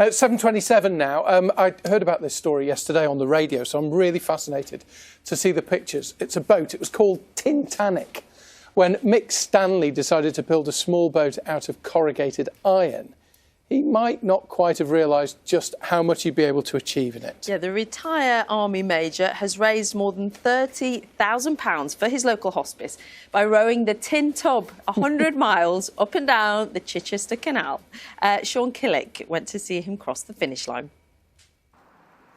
At 7:27 now. I heard about this story yesterday on the radio, so I'm really fascinated to see the pictures. It's a boat. It was called Tintanic. When Mick Stanley decided to build a small boat out of corrugated iron, he might not quite have realised just how much he'd be able to achieve in it. Yeah, the retired Army Major has raised more than £30,000 for his local hospice by rowing the Tin Tub 100 miles up and down the Chichester Canal. Sean Killick went to see him cross the finish line.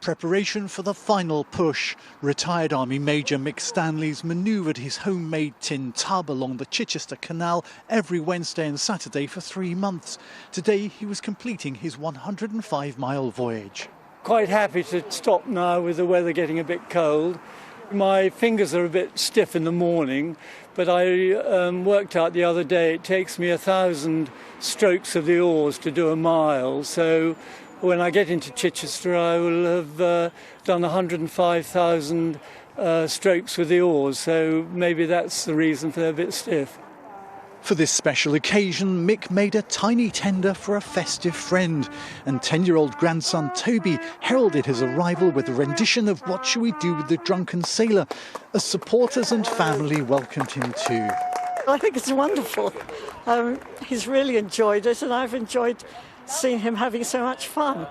Preparation for the final push. Retired Army Major Mick Stanley's manoeuvred his homemade tin tub along the Chichester Canal every Wednesday and Saturday for 3 months. Today he was completing his 105-mile voyage. Quite happy to stop now with the weather getting a bit cold. My fingers are a bit stiff in the morning, but I worked out the other day it takes me 1,000 strokes of the oars to do a mile, so when I get into Chichester, I will have done 105,000 strokes with the oars, so maybe that's the reason for they're a bit stiff. For this special occasion, Mick made a tiny tender for a festive friend, and 10-year-old grandson Toby heralded his arrival with a rendition of What Shall We Do with the Drunken Sailor, as supporters and family welcomed him too. I think it's wonderful. He's really enjoyed it, and I've enjoyed seeing him having so much fun.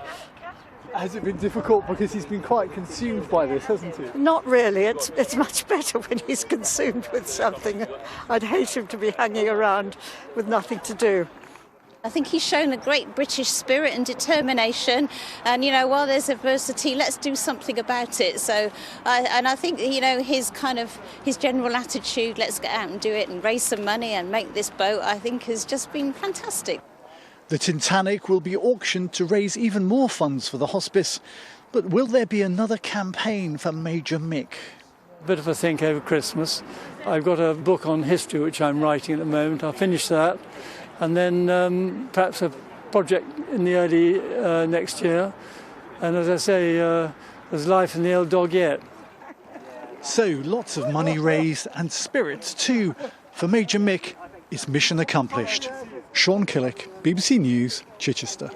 Has it been difficult because he's been quite consumed by this, hasn't he? Not really. It's much better when he's consumed with something. I'd hate him to be hanging around with nothing to do. I think he's shown a great British spirit and determination, and while there's adversity, let's do something about it. So I think his general attitude, let's get out and do it and raise some money and make this boat, I think has just been fantastic. The Tintanic will be auctioned to raise even more funds for the hospice. But will there be another campaign for Major Mick? A bit of a think over Christmas. I've got a book on history which I'm writing at the moment. I'll finish that, and then perhaps a project in the early next year. And as I say, there's life in the old dog yet. So lots of money raised and spirits too. For Major Mick, it's mission accomplished. Sean Killick, BBC News, Chichester.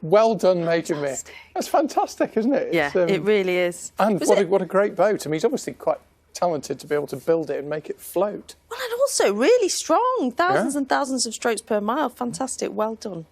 Well done, Major Mick. That's fantastic, isn't it? Yeah, it really is. And what a great boat. I mean, he's obviously quite talented to be able to build it and make it float. Well, and also really strong. Thousands and thousands of strokes per mile. Fantastic. Well done.